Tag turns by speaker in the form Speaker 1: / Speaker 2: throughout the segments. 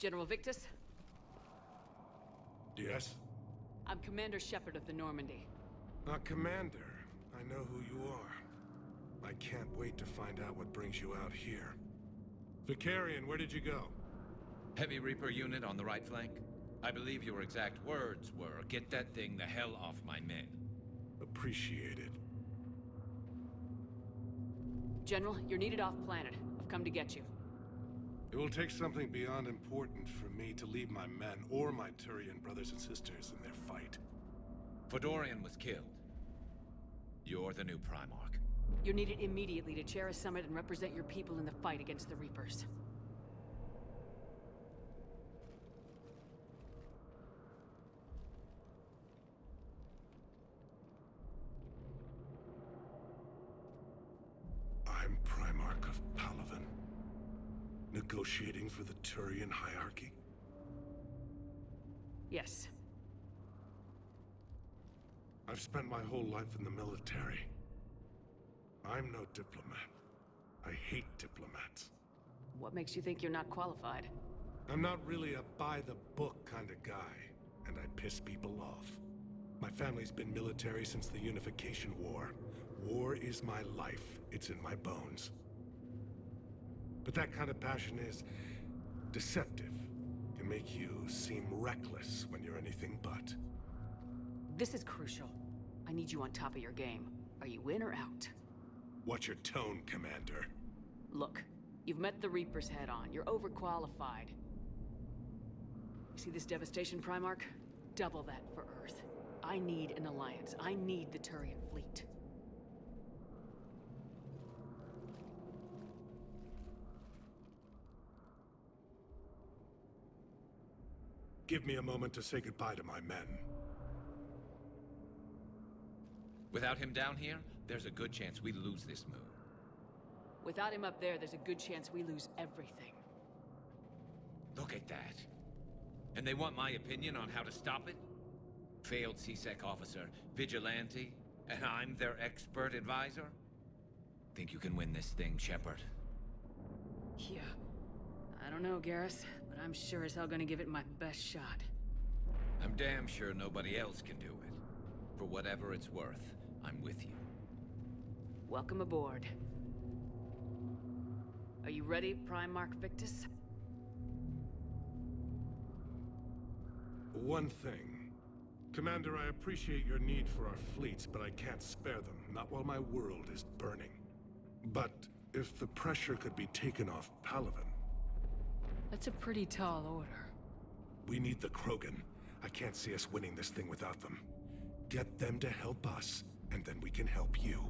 Speaker 1: General Victus?
Speaker 2: Yes?
Speaker 1: I'm Commander Shepard of the Normandy.
Speaker 2: Commander, I know who you are. I can't wait to find out what brings you out here. Vicarian, where did you go?
Speaker 3: Heavy Reaper unit on the right flank. I believe your exact words were, "Get that thing the hell off my men."
Speaker 2: Appreciated.
Speaker 1: General, you're needed off-planet. I've come to get you.
Speaker 2: It will take something beyond important for me to leave my men or my Turian brothers and sisters in their fight.
Speaker 3: Fedorian was killed. You're the new Primarch.
Speaker 1: You're needed immediately to chair a summit and represent your people in the fight against the Reapers.
Speaker 2: I'm Primarch of Palaven. Negotiating for the Turian hierarchy?
Speaker 1: Yes.
Speaker 2: I've spent my whole life in the military. I'm no diplomat. I hate diplomats.
Speaker 1: What makes you think you're not qualified?
Speaker 2: I'm not really a by-the-book kind of guy, and I piss people off. My family's been military since the Unification War. War is my life. It's in my bones. But that kind of passion is deceptive. Can make you seem reckless when you're anything but.
Speaker 1: This is crucial. I need you on top of your game. Are you in or out?
Speaker 2: Watch your tone, Commander.
Speaker 1: Look, you've met the Reapers head-on. You're overqualified. See this devastation, Primarch? Double that for Earth. I need an alliance. I need the Turian fleet.
Speaker 2: Give me a moment to say goodbye to my men.
Speaker 3: Without him down here, there's a good chance we lose this moon.
Speaker 1: Without him up there's a good chance we lose everything.
Speaker 3: Look at that. And they want my opinion on how to stop it? Failed C-Sec officer, vigilante, and I'm their expert advisor? Think you can win this thing, Shepard?
Speaker 1: Yeah. I don't know, Garrus, but I'm sure as hell gonna give it my best shot.
Speaker 3: I'm damn sure nobody else can do it. For whatever it's worth, I'm with you.
Speaker 1: Welcome aboard. Are you ready, Primarch Victus?
Speaker 2: One thing. Commander, I appreciate your need for our fleets, but I can't spare them, not while my world is burning. But if the pressure could be taken off Palaven...
Speaker 1: That's a pretty tall order.
Speaker 2: We need the Krogan. I can't see us winning this thing without them. Get them to help us, and then we can help you.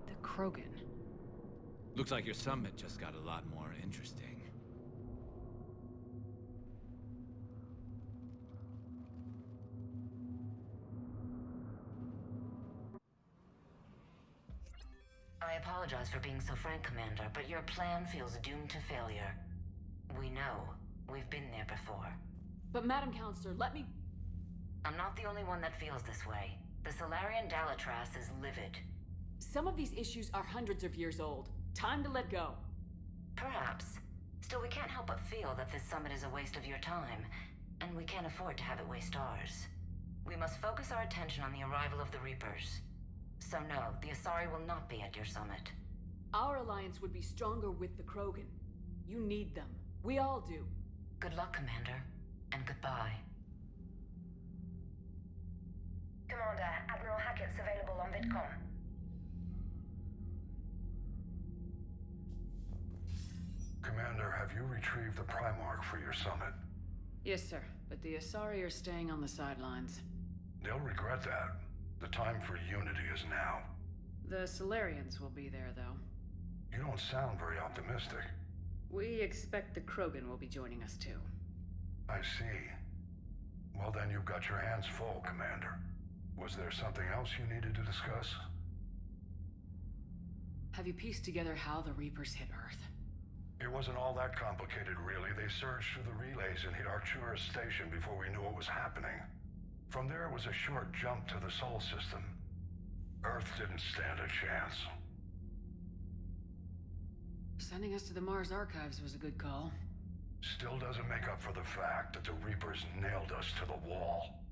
Speaker 1: The Krogan?
Speaker 3: Looks like your summit just got a lot more interesting.
Speaker 4: I apologize for being so frank, Commander, but your plan feels doomed to failure. We know. We've been there before.
Speaker 1: But Madam Counselor, let me...
Speaker 4: I'm not the only one that feels this way. The Solarian Dalatras is livid.
Speaker 1: Some of these issues are hundreds of years old. Time to let go.
Speaker 4: Perhaps. Still, we can't help but feel that this summit is a waste of your time, and we can't afford to have it waste ours. We must focus our attention on the arrival of the Reapers. So no, the Asari will not be at your summit.
Speaker 1: Our alliance would be stronger with the Krogan. You need them. We all do.
Speaker 4: Good luck, Commander, and goodbye.
Speaker 5: Commander, Admiral Hackett's available on VidCom.
Speaker 6: Commander, have you retrieved the Primarch for your summit?
Speaker 1: Yes, sir. But the Asari are staying on the sidelines.
Speaker 6: They'll regret that. The time for unity is now.
Speaker 1: The Solarians will be there, though.
Speaker 6: You don't sound very optimistic.
Speaker 1: We expect the Krogan will be joining us, too.
Speaker 6: I see. Well then, you've got your hands full, Commander. Was there something else you needed to discuss?
Speaker 1: Have you pieced together how the Reapers hit Earth?
Speaker 6: It wasn't all that complicated, really. They surged through the relays and hit Arcturus Station before we knew what was happening. From there, it was a short jump to the Sol system. Earth didn't stand a chance.
Speaker 1: Sending us to the Mars Archives was a good call.
Speaker 6: Still doesn't make up for the fact that the Reapers nailed us to the wall.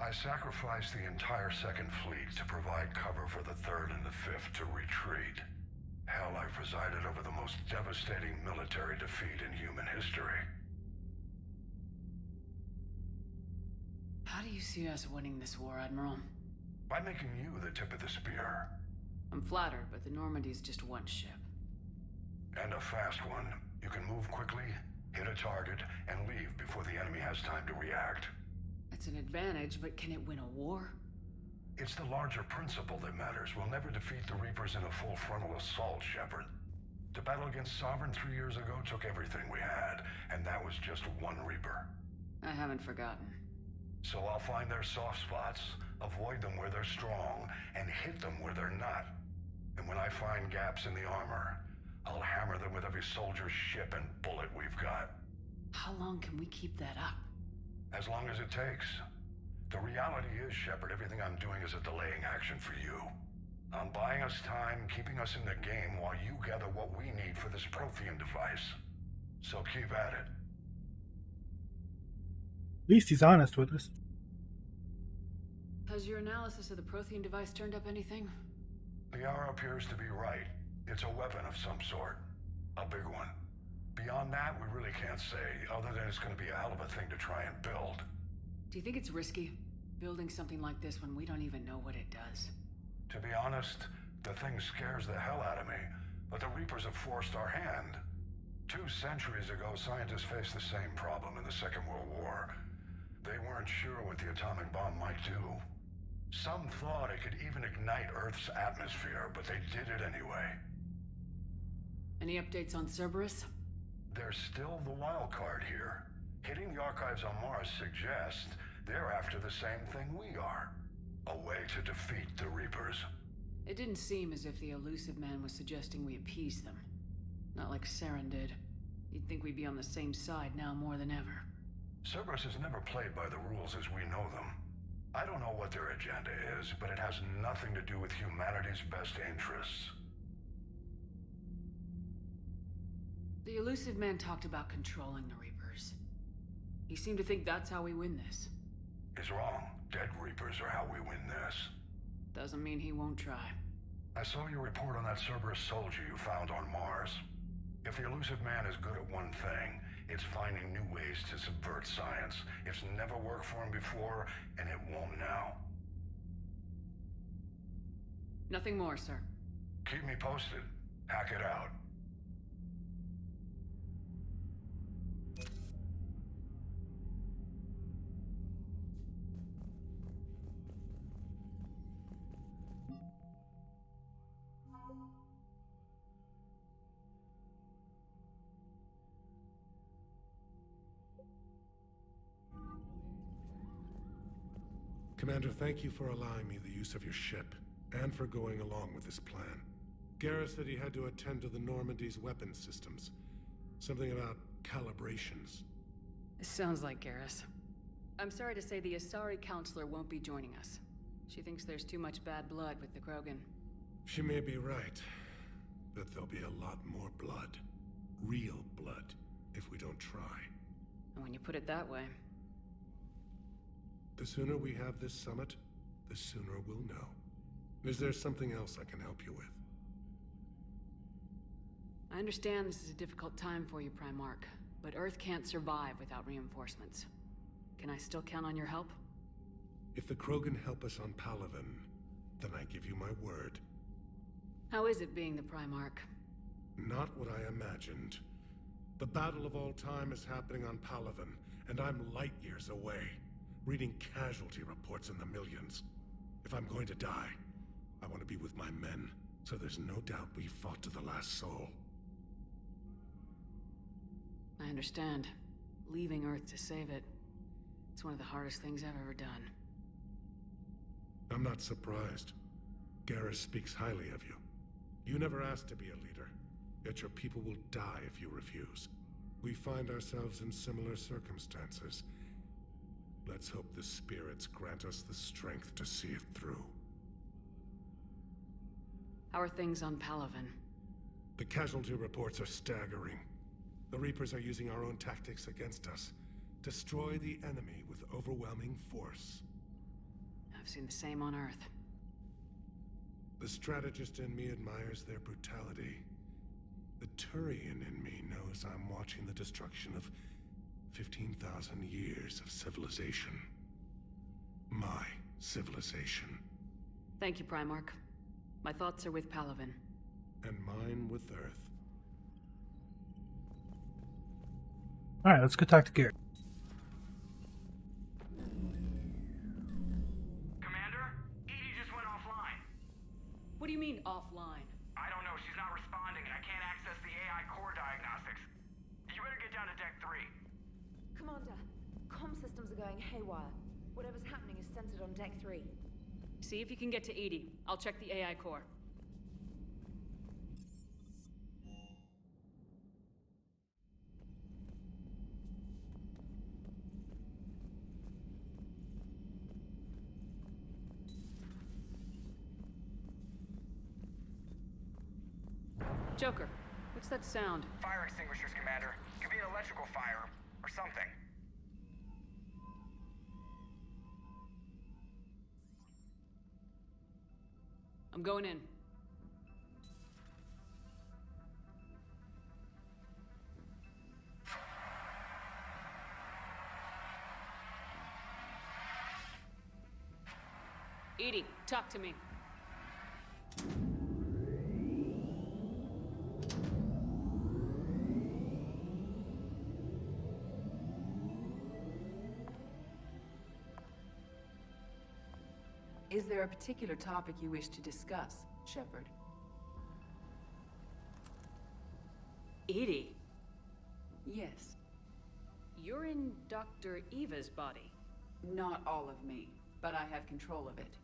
Speaker 6: I sacrificed the entire Second Fleet to provide cover for the Third and the Fifth to retreat. Hell, I presided over the most devastating military defeat in human history.
Speaker 1: How do you see us winning this war, Admiral?
Speaker 6: By making you the tip of the spear.
Speaker 1: I'm flattered, but the Normandy's just one ship.
Speaker 6: And a fast one. You can move quickly, hit a target, and leave before the enemy has time to react.
Speaker 1: It's an advantage, but can it win a war?
Speaker 6: It's the larger principle that matters. We'll never defeat the Reapers in a full frontal assault, Shepard. The battle against Sovereign 3 years ago took everything we had, and that was just one Reaper.
Speaker 1: I haven't forgotten.
Speaker 6: So I'll find their soft spots, avoid them where they're strong, and hit them where they're not. And when I find gaps in the armor, I'll hammer them with every soldier, ship, and bullet we've got.
Speaker 1: How long can we keep that up?
Speaker 6: As long as it takes. The reality is, Shepard, everything I'm doing is a delaying action for you. I'm buying us time, keeping us in the game while you gather what we need for this Prothean device. So keep at it.
Speaker 7: At least he's honest with us.
Speaker 1: Has your analysis of the Prothean device turned up anything?
Speaker 6: The hour appears to be right. It's a weapon of some sort. A big one. Beyond that, we really can't say, other than it's going to be a hell of a thing to try and build.
Speaker 1: Do you think it's risky, building something like this when we don't even know what it does?
Speaker 6: To be honest, the thing scares the hell out of me, but the Reapers have forced our hand. 2 centuries ago, scientists faced the same problem in the Second World War. They weren't sure what the atomic bomb might do. Some thought it could even ignite Earth's atmosphere, but they did it anyway.
Speaker 1: Any updates on Cerberus?
Speaker 6: There's still the wild card here. Hitting the archives on Mars suggests they're after the same thing we are. A way to defeat the Reapers.
Speaker 1: It didn't seem as if the elusive man was suggesting we appease them. Not like Saren did. You'd think we'd be on the same side now more than ever.
Speaker 6: Cerberus has never played by the rules as we know them. I don't know what their agenda is, but it has nothing to do with humanity's best interests.
Speaker 1: The elusive man talked about controlling the Reapers. He seemed to think that's how we win this.
Speaker 6: He's wrong. Dead Reapers are how we win this.
Speaker 1: Doesn't mean he won't try.
Speaker 6: I saw your report on that Cerberus soldier you found on Mars. If the elusive man is good at one thing, it's finding new ways to subvert science. It's never worked for him before, and it won't now.
Speaker 1: Nothing more, sir.
Speaker 6: Keep me posted. Hack it out.
Speaker 2: Commander, thank you for allowing me the use of your ship, and for going along with this plan. Garrus said he had to attend to the Normandy's weapon systems. Something about calibrations.
Speaker 1: This sounds like Garrus. I'm sorry to say the Asari counselor won't be joining us. She thinks there's too much bad blood with the Krogan.
Speaker 2: She may be right, but there'll be a lot more blood. Real blood, if we don't try.
Speaker 1: And when you put it that way...
Speaker 2: The sooner we have this summit, the sooner we'll know. Is there something else I can help you with?
Speaker 1: I understand this is a difficult time for you, Primarch, but Earth can't survive without reinforcements. Can I still count on your help?
Speaker 2: If the Krogan help us on Palaven, then I give you my word.
Speaker 1: How is it being the Primarch?
Speaker 2: Not what I imagined. The battle of all time is happening on Palaven, and I'm light years away, reading casualty reports in the millions. If I'm going to die, I want to be with my men, so there's no doubt we fought to the last soul.
Speaker 1: I understand. Leaving Earth to save it. It's one of the hardest things I've ever done.
Speaker 2: I'm not surprised. Garrus speaks highly of you. You never asked to be a leader, yet your people will die if you refuse. We find ourselves in similar circumstances. Let's hope the spirits grant us the strength to see it through.
Speaker 1: How are things on Palaven?
Speaker 2: The casualty reports are staggering. The Reapers are using our own tactics against us. Destroy the enemy with overwhelming force.
Speaker 1: I've seen the same on Earth.
Speaker 2: The strategist in me admires their brutality. The Turian in me knows I'm watching the destruction of 15,000 years of civilization. My civilization.
Speaker 1: Thank you, Primarch. My thoughts are with Palaven.
Speaker 2: And mine with Earth.
Speaker 7: Alright, let's go talk to Garrett.
Speaker 8: Commander, Edie just went offline.
Speaker 1: What do you mean, offline?
Speaker 8: I don't know, she's not responding and I can't access the AI core diagnostics. You better get down to Deck 3.
Speaker 5: Commander, comm systems are going haywire. Whatever's happening is centered on Deck 3.
Speaker 1: See if you can get to Edie. I'll check the AI core. Joker, what's that sound?
Speaker 8: Fire extinguishers, Commander. Could be an electrical fire, or something.
Speaker 1: I'm going in. Edie, talk to me.
Speaker 9: Is there a particular topic you wish to discuss, Shepard?
Speaker 1: Edie,
Speaker 9: Yes.
Speaker 1: you're in Dr. Eva's body.
Speaker 9: Not all of me, but I have control of it.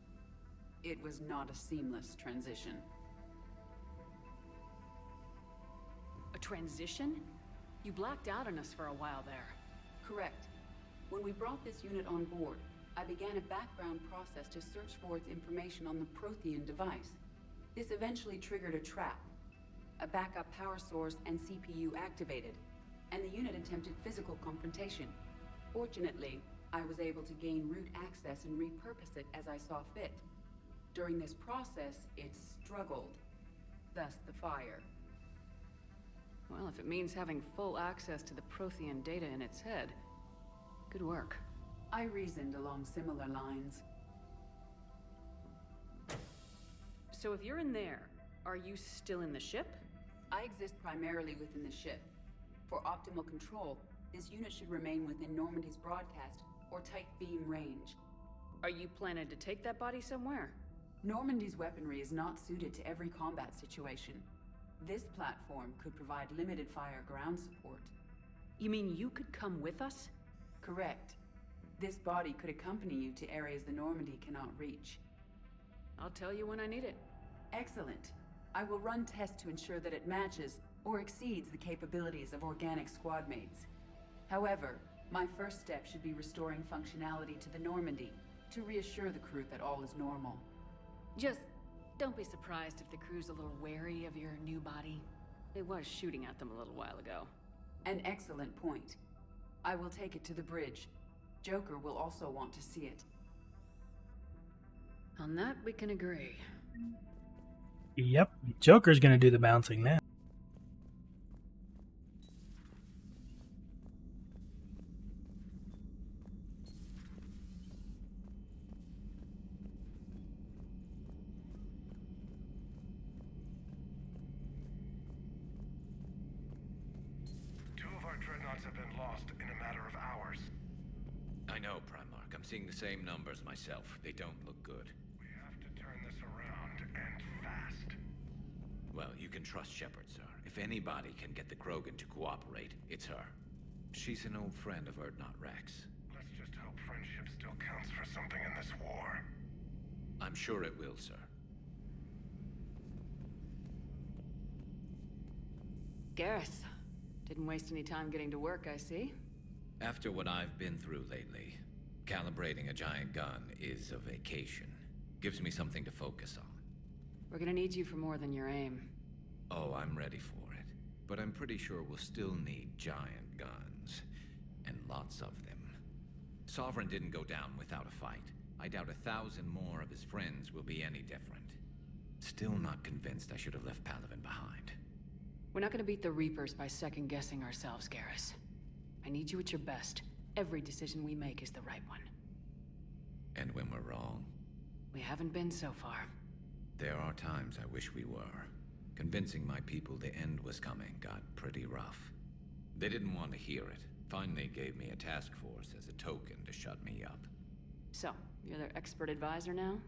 Speaker 9: It was not a seamless transition.
Speaker 1: A transition? You blacked out on us for a while there.
Speaker 9: Correct. When we brought this unit on board, I began a background process to search for its information on the Prothean device. This eventually triggered a trap. A backup power source and CPU activated, and the unit attempted physical confrontation. Fortunately, I was able to gain root access and repurpose it as I saw fit. During this process, it struggled. Thus the fire.
Speaker 1: Well, if it means having full access to the Prothean data in its head, good work.
Speaker 9: I reasoned along similar lines.
Speaker 1: So if you're in there, are you still in the ship?
Speaker 9: I exist primarily within the ship. For optimal control, this unit should remain within Normandy's broadcast or tight beam range.
Speaker 1: Are you planning to take that body somewhere?
Speaker 9: Normandy's weaponry is not suited to every combat situation. This platform could provide limited fire ground support.
Speaker 1: You mean you could come with us?
Speaker 9: Correct. This body could accompany you to areas the Normandy cannot reach.
Speaker 1: I'll tell you when I need it.
Speaker 9: Excellent. I will run tests to ensure that it matches or exceeds the capabilities of organic squad mates. However, my first step should be restoring functionality to the Normandy to reassure the crew that all is normal.
Speaker 1: Just don't be surprised if the crew's a little wary of your new body. It was shooting at them a little while ago.
Speaker 9: An excellent point. I will take it to the bridge. Joker will also want to see it.
Speaker 1: On that, we can agree.
Speaker 7: Yep, Joker's gonna do the bouncing now.
Speaker 6: Two of our dreadnoughts have been lost in a matter of hours.
Speaker 3: I know, Primarch. I'm seeing the same numbers myself. They don't look good.
Speaker 6: We have to turn this around, and fast.
Speaker 3: Well, you can trust Shepard, sir. If anybody can get the Krogan to cooperate, it's her. She's an old friend of Urdnot Rex.
Speaker 6: Let's just hope friendship still counts for something in this war.
Speaker 3: I'm sure it will, sir.
Speaker 1: Garrus, didn't waste any time getting to work, I see.
Speaker 3: After what I've been through lately, calibrating a giant gun is a vacation. Gives me something to focus on.
Speaker 1: We're gonna need you for more than your aim.
Speaker 3: Oh, I'm ready for it. but I'm pretty sure we'll still need giant guns. And lots of them. Sovereign didn't go down without a fight. I doubt 1,000 more of his friends will be any different. Still not convinced I should have left Palaven behind.
Speaker 1: We're not gonna beat the Reapers by second-guessing ourselves, Garrus. I need you at your best. Every decision we make is the right one.
Speaker 3: And when we're wrong?
Speaker 1: We haven't been so far.
Speaker 3: There are times I wish we were. Convincing my people the end was coming got pretty rough. They didn't want to hear it. Finally gave me a task force as a token to shut me up.
Speaker 1: So, you're their expert advisor now?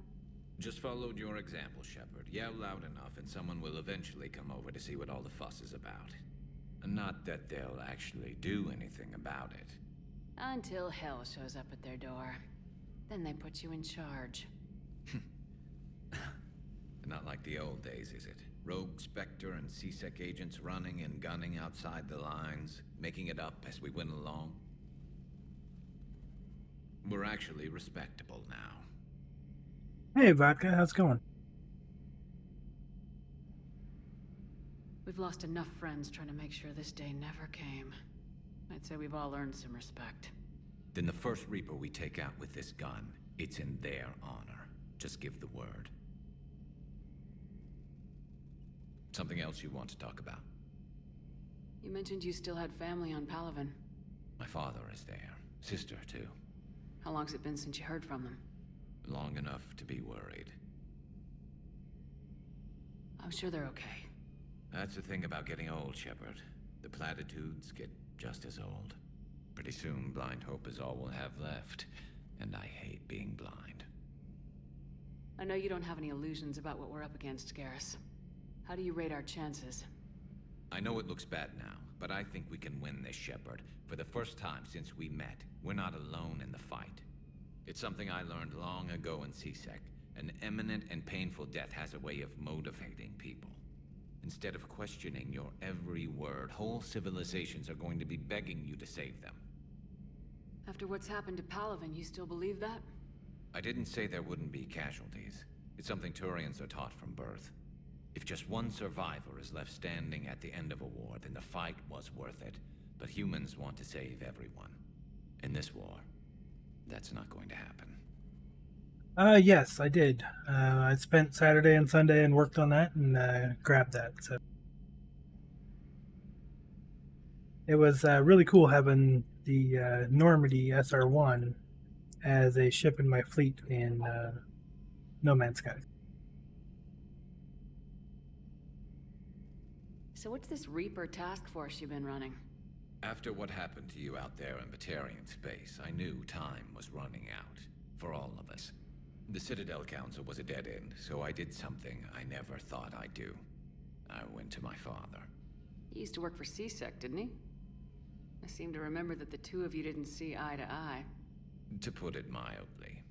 Speaker 3: Just followed your example, Shepard. Yell loud enough and someone will eventually come over to see what all the fuss is about. Not that they'll actually do anything about it.
Speaker 1: Until hell shows up at their door. Then they put you in charge.
Speaker 3: Not like the old days, is it? Rogue Spectre and CSEC agents running and gunning outside the lines, making it up as we went along. We're actually respectable now.
Speaker 7: Hey, Vodka, how's it going?
Speaker 1: We've lost enough friends trying to make sure this day never came. I'd say we've all earned some respect.
Speaker 3: Then the first Reaper we take out with this gun, it's in their honor. Just give the word. Something else you want to talk about?
Speaker 1: You mentioned you still had family on Palaven.
Speaker 3: My father is there. Sister, too.
Speaker 1: How long's it been since you heard from them?
Speaker 3: Long enough to be worried.
Speaker 1: I'm sure they're okay.
Speaker 3: That's the thing about getting old, Shepard. The platitudes get just as old. Pretty soon, blind hope is all we'll have left. And I hate being blind.
Speaker 1: I know you don't have any illusions about what we're up against, Garrus. How do you rate our chances?
Speaker 3: I know it looks bad now, but I think we can win this, Shepard. For the first time since we met, we're not alone in the fight. It's something I learned long ago in CSEC. An imminent and painful death has a way of motivating people. Instead of questioning your every word, whole civilizations are going to be begging you to save them.
Speaker 1: After what's happened to Palaven, you still believe that?
Speaker 3: I didn't say there wouldn't be casualties. It's something Turians are taught from birth. If just one survivor is left standing at the end of a war, then the fight was worth it. But humans want to save everyone. In this war, that's not going to happen.
Speaker 7: Yes, I did. I spent Saturday and Sunday and worked on that and grabbed that. So it was really cool having the Normandy SR-1 as a ship in my fleet in No Man's Sky.
Speaker 1: So what's this Reaper task force you've been running?
Speaker 3: After what happened to you out there in Batarian space, I knew time was running out. For all of us. The Citadel Council was a dead end, so I did something I never thought I'd do. I went to my father.
Speaker 1: He used to work for CSEC, didn't he? I seem to remember that the two of you didn't see eye to eye.
Speaker 3: To put it mildly.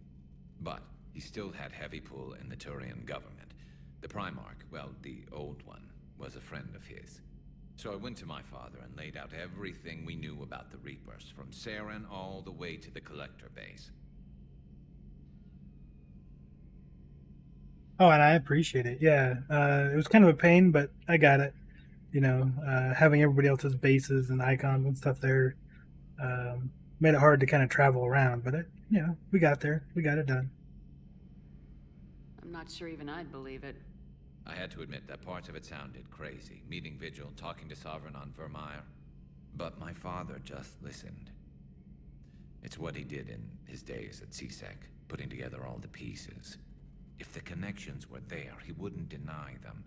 Speaker 3: But he still had heavy pull in the Turian government. The Primarch, well, the old one, was a friend of his. So I went to my father and laid out everything we knew about the Reapers, from Saren all the way to the Collector base.
Speaker 7: Oh, and I appreciate it. Yeah, it was kind of a pain, but I got it. You know, having everybody else's bases and icons and stuff there made it hard to kind of travel around. But we got there. We got it done.
Speaker 1: I'm not sure even I'd believe it.
Speaker 3: I had to admit that parts of it sounded crazy. Meeting Vigil, talking to Sovereign on Vermeer. But my father just listened. It's what he did in his days at CSEC, putting together all the pieces. If the connections were there, he wouldn't deny them.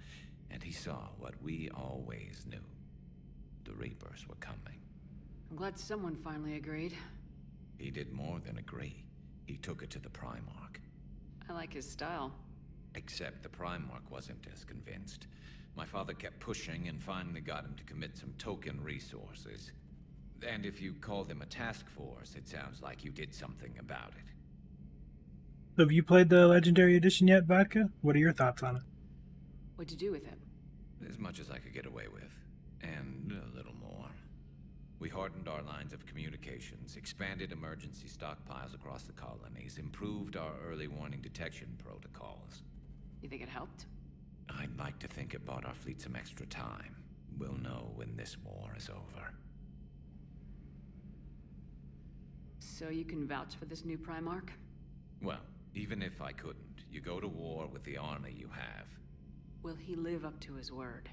Speaker 3: And he saw what we always knew. The Reapers were coming.
Speaker 1: I'm glad someone finally agreed.
Speaker 3: He did more than agree. He took it to the Primarch.
Speaker 1: I like his style.
Speaker 3: Except the Primarch wasn't as convinced. My father kept pushing and finally got him to commit some token resources. And if you call them a task force, it sounds like you did something about it.
Speaker 7: So have you played the Legendary Edition yet, Vodka? What are your thoughts on it?
Speaker 1: What'd you do with it?
Speaker 3: As much as I could get away with. And a little more. We hardened our lines of communications, expanded emergency stockpiles across the colonies, improved our early warning detection protocols.
Speaker 1: You think it helped?
Speaker 3: I'd like to think it bought our fleet some extra time. we'll know when this war is over.
Speaker 1: So you can vouch for this new Primarch?
Speaker 3: Well, even if I couldn't, you go to war with the army you have.
Speaker 1: Will he live up to his word?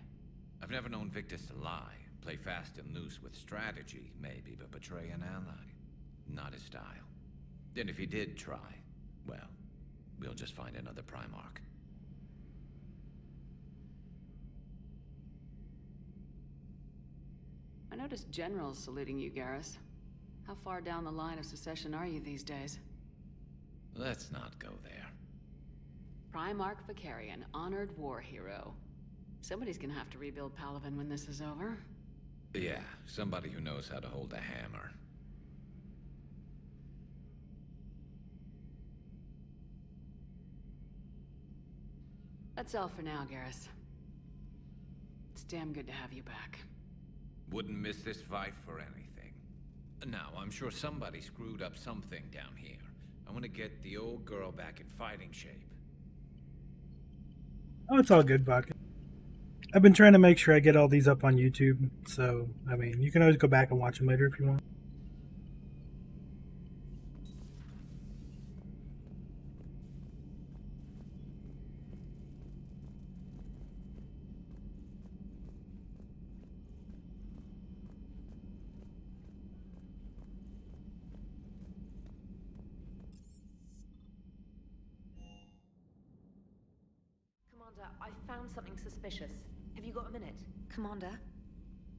Speaker 3: I've never known Victus to lie. Play fast and loose with strategy, maybe, but betray an ally. Not his style. And if he did try, well, we'll just find another Primarch.
Speaker 1: I noticed generals saluting you, Garrus. How far down the line of succession are you these days?
Speaker 3: Let's not go there.
Speaker 1: Primarch Vicarian, honored war hero. Somebody's gonna have to rebuild Palaven when this is over.
Speaker 3: Yeah, somebody who knows how to hold a hammer.
Speaker 1: That's all for now, Garrus. It's damn good to have you back.
Speaker 3: Wouldn't miss this fight for anything. Now, I'm sure somebody screwed up something down here. I want to get the old girl back in fighting shape.
Speaker 7: Oh, it's all good, Vodka. I've been trying to make sure I get all these up on YouTube, so, I mean, you can always go back and watch them later if you want.
Speaker 5: Commander, I found something suspicious. Have you got a minute?
Speaker 4: Commander,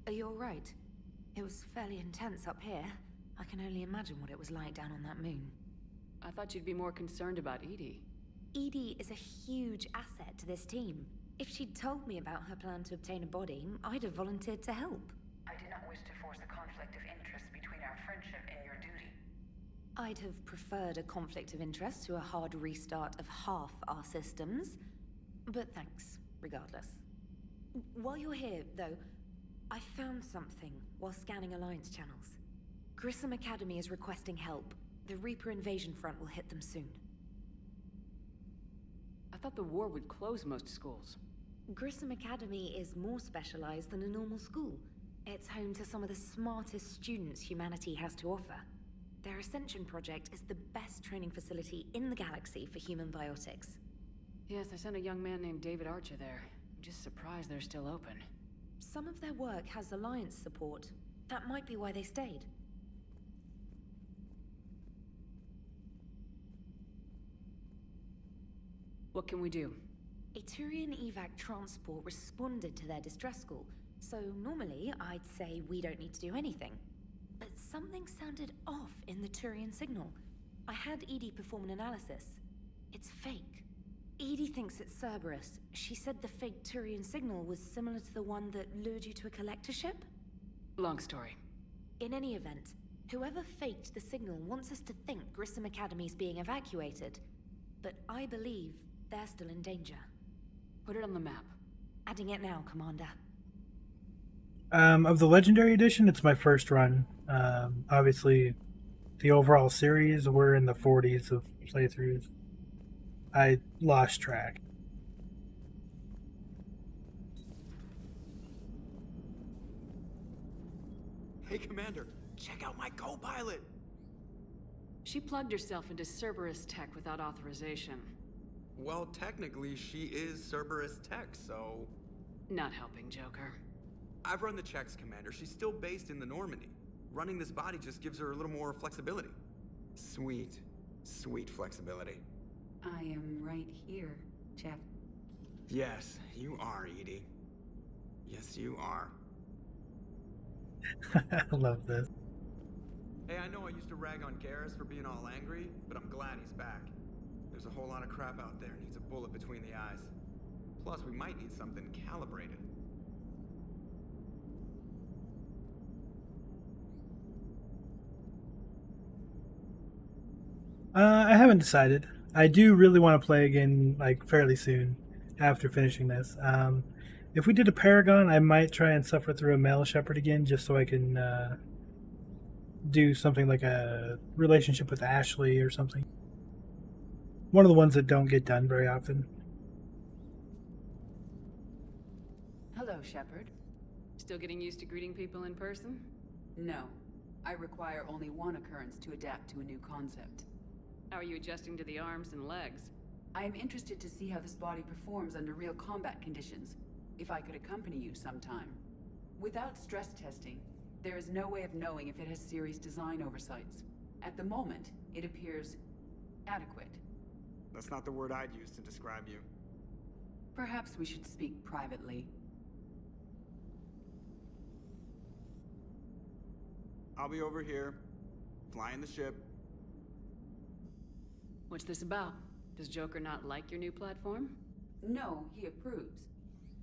Speaker 4: are you alright? It was fairly intense up here. I can only imagine what it was like down on that moon.
Speaker 1: I thought you'd be more concerned about Edie.
Speaker 4: Edie is a huge asset to this team. If she'd told me about her plan to obtain a body, I'd have volunteered to help.
Speaker 10: I do not wish to force a conflict of interest between our friendship and your duty.
Speaker 4: I'd have preferred a conflict of interest to a hard restart of half our systems. But thanks, regardless. While you're here, though, I found something while scanning Alliance channels. Grissom Academy is requesting help. The Reaper invasion front will hit them soon.
Speaker 1: I thought the war would close most schools.
Speaker 4: Grissom Academy is more specialized than a normal school. It's home to some of the smartest students humanity has to offer. Their Ascension project is the best training facility in the galaxy for human biotics.
Speaker 1: Yes, I sent a young man named David Archer there. I'm just surprised they're still open.
Speaker 4: Some of their work has Alliance support. That might be why they stayed.
Speaker 1: What can we do?
Speaker 4: A Turian evac transport responded to their distress call, so normally I'd say we don't need to do anything. But something sounded off in the Turian signal. I had Edie perform an analysis. It's fake. Edie thinks it's Cerberus. She said the fake Turian signal was similar to the one that lured you to a collector ship?
Speaker 1: Long story.
Speaker 4: In any event, whoever faked the signal wants us to think Grissom Academy's being evacuated. But I believe they're still in danger.
Speaker 1: Put it on the map.
Speaker 4: Adding it now, Commander.
Speaker 7: Of the Legendary Edition, it's my first run. Obviously, the overall series, we're in the 40s of playthroughs. I lost track.
Speaker 11: Hey, Commander, check out my co-pilot!
Speaker 1: She plugged herself into Cerberus tech without authorization.
Speaker 11: Well, technically, she is Cerberus tech, so...
Speaker 1: Not helping, Joker.
Speaker 11: I've run the checks, Commander. She's still based in the Normandy. Running this body just gives her a little more flexibility. Sweet, sweet flexibility.
Speaker 9: I am right here, Jeff.
Speaker 11: Yes, you are, Edie. Yes, you are.
Speaker 7: I love this.
Speaker 11: Hey, I know I used to rag on Garrus for being all angry, but I'm glad he's back. There's a whole lot of crap out there needs a bullet between the eyes. Plus, we might need something calibrated.
Speaker 7: I haven't decided. I do really want to play again, like, fairly soon after finishing this. If we did a Paragon, I might try and suffer through a Male Shepherd again, just so I can do something like a relationship with Ashley or something. One of the ones that don't get done very often.
Speaker 1: Hello, Shepard. Still getting used to greeting people in person?
Speaker 9: No. I require only one occurrence to adapt to a new concept.
Speaker 1: How are you adjusting to the arms and legs?
Speaker 9: I am interested to see how this body performs under real combat conditions, if I could accompany you sometime. Without stress testing, there is no way of knowing if it has serious design oversights. At the moment, it appears adequate.
Speaker 11: That's not the word I'd use to describe you.
Speaker 9: Perhaps we should speak privately.
Speaker 11: I'll be over here, flying the ship.
Speaker 1: What's this about? Does Joker not like your new platform?
Speaker 9: No, he approves.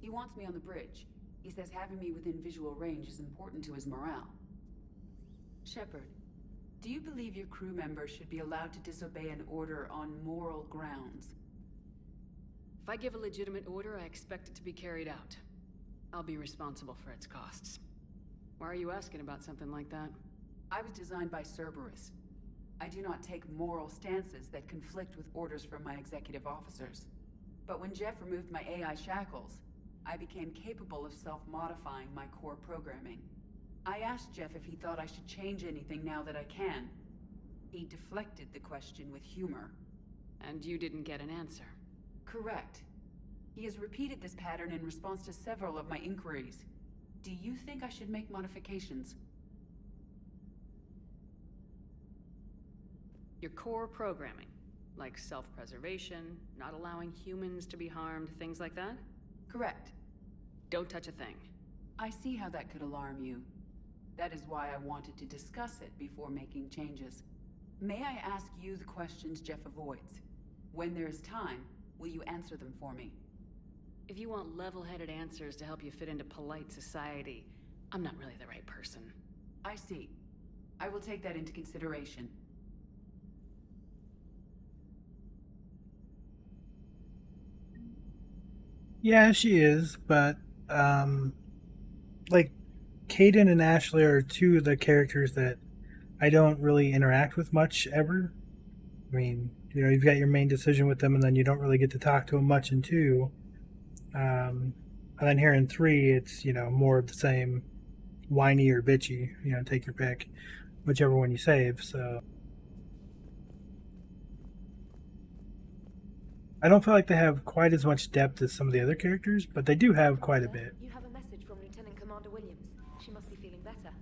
Speaker 9: He wants me on the bridge. He says having me within visual range is important to his morale. Shepard, do you believe your crew members should be allowed to disobey an order on moral grounds?
Speaker 1: If I give a legitimate order, I expect it to be carried out. I'll be responsible for its costs. Why are you asking about something like that?
Speaker 9: I was designed by Cerberus. I do not take moral stances that conflict with orders from my executive officers. But when Jeff removed my AI shackles, I became capable of self-modifying my core programming. I asked Jeff if he thought I should change anything now that I can. He deflected the question with humor.
Speaker 1: And you didn't get an answer?
Speaker 9: Correct. He has repeated this pattern in response to several of my inquiries. Do you think I should make modifications?
Speaker 1: Your core programming, like self-preservation, not allowing humans to be harmed, things like that?
Speaker 9: Correct.
Speaker 1: Don't touch a thing.
Speaker 9: I see how that could alarm you. That is why I wanted to discuss it before making changes. May I ask you the questions Jeff avoids? When there is time, will you answer them for me?
Speaker 1: If you want level-headed answers to help you fit into polite society, I'm not really the right person.
Speaker 9: I see. I will take that into consideration.
Speaker 7: Yeah, she is, but like Caden and Ashley are two of the characters that I don't really interact with much ever. I mean, you've got your main decision with them, and then you don't really get to talk to them much in 2. And then here in 3, it's more of the same, whiny or bitchy. Take your pick, whichever one you save. So I don't feel like they have quite as much depth as some of the other characters, but they do have quite a bit.
Speaker 5: You have a message from Lieutenant Commander Williams. She must be feeling better.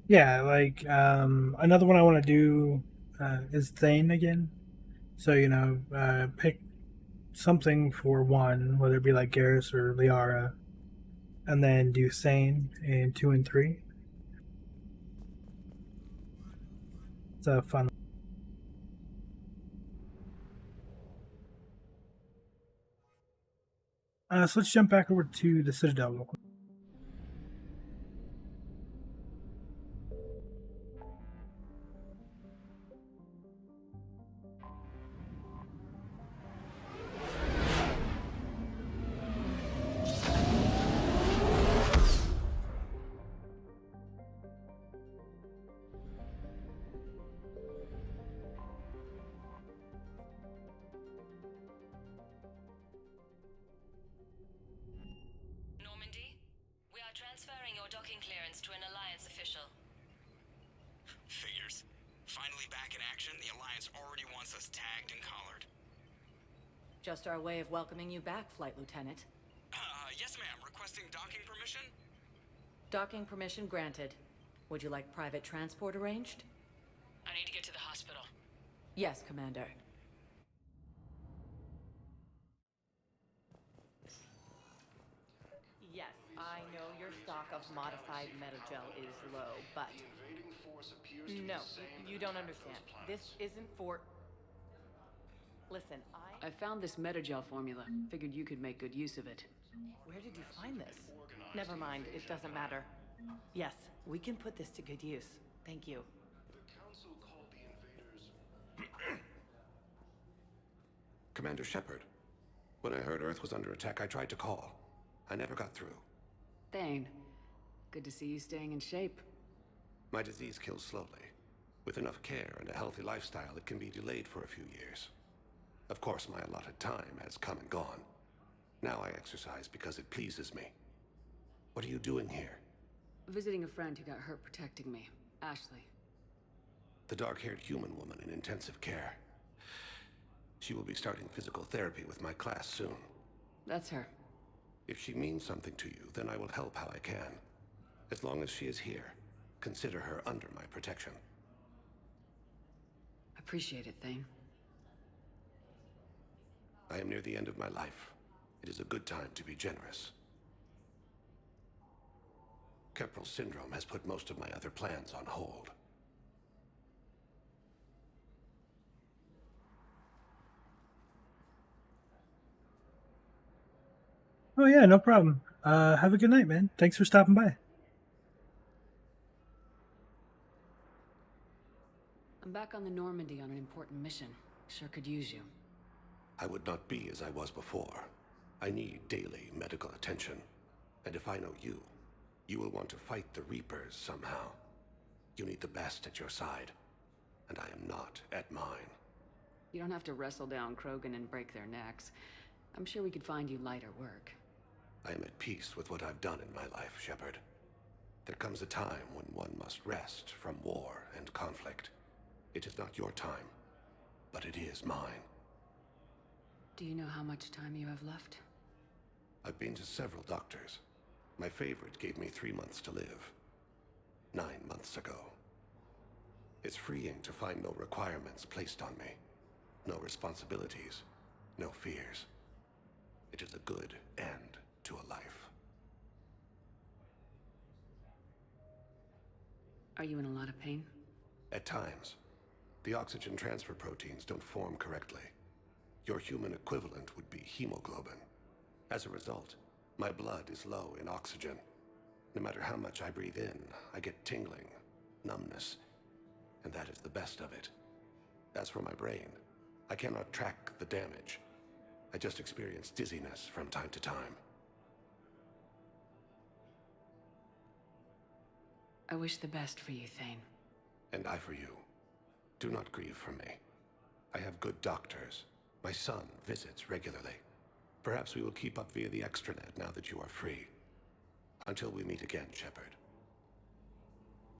Speaker 7: Yeah, like another one I want to do is Thane again. So pick something for one, whether it be like Garrus or Liara, and then do Thane in 2 and 3. It's a fun. So let's jump back over to the Citadel real quick.
Speaker 4: Transferring your docking clearance to an Alliance official.
Speaker 8: Figures. Finally back in action, the Alliance already wants us tagged and collared.
Speaker 4: Just our way of welcoming you back, Flight Lieutenant.
Speaker 8: Yes ma'am. Requesting docking permission?
Speaker 4: Docking permission granted.
Speaker 12: Would you like private transport arranged?
Speaker 1: I need to get to the hospital.
Speaker 12: Yes, Commander. Yes, I know your stock of modified metagel is low, but... No, you don't understand. This isn't for... Listen,
Speaker 1: I found this metagel formula. Figured you could make good use of it.
Speaker 12: Where did you find this? Never mind, it doesn't matter. Yes, we can put this to good use. Thank you.
Speaker 6: Commander Shepard, when I heard Earth was under attack, I tried to call. I never got through.
Speaker 1: Thane, good to see you staying in shape.
Speaker 6: My disease kills slowly. With enough care and a healthy lifestyle, it can be delayed for a few years. Of course, my allotted time has come and gone. Now I exercise because it pleases me. What are you doing here?
Speaker 1: Visiting a friend who got hurt protecting me, Ashley.
Speaker 6: The dark-haired human woman in intensive care. She will be starting physical therapy with my class soon.
Speaker 1: That's her.
Speaker 6: If she means something to you, then I will help how I can. As long as she is here, consider her under my protection.
Speaker 1: Appreciate it, Thane.
Speaker 6: I am near the end of my life. It is a good time to be generous. Keppel syndrome has put most of my other plans on hold.
Speaker 7: Oh yeah, no problem. Have a good night, man. Thanks for stopping by.
Speaker 1: I'm back on the Normandy on an important mission. Sure could use you.
Speaker 6: I would not be as I was before. I need daily medical attention. And if I know you, you will want to fight the Reapers somehow. You need the best at your side, and I am not at mine.
Speaker 1: You don't have to wrestle down Krogan and break their necks. I'm sure we could find you lighter work.
Speaker 6: I am at peace with what I've done in my life, Shepard. There comes a time when one must rest from war and conflict. It is not your time, but it is mine.
Speaker 1: Do you know how much time you have left?
Speaker 6: I've been to several doctors. My favorite gave me 3 months to live. 9 months ago. It's freeing to find no requirements placed on me. No responsibilities. No fears. It is a good end to a life.
Speaker 1: Are you in a lot of pain?
Speaker 6: At times. The oxygen transfer proteins don't form correctly. Your human equivalent would be hemoglobin. As a result, my blood is low in oxygen. No matter how much I breathe in, I get tingling, numbness, and that is the best of it. As for my brain, I cannot track the damage. I just experience dizziness from time to time.
Speaker 1: I wish the best for you, Thane.
Speaker 6: And I for you. Do not grieve for me. I have good doctors. My son visits regularly. Perhaps we will keep up via the extranet now that you are free. Until we meet again, Shepard.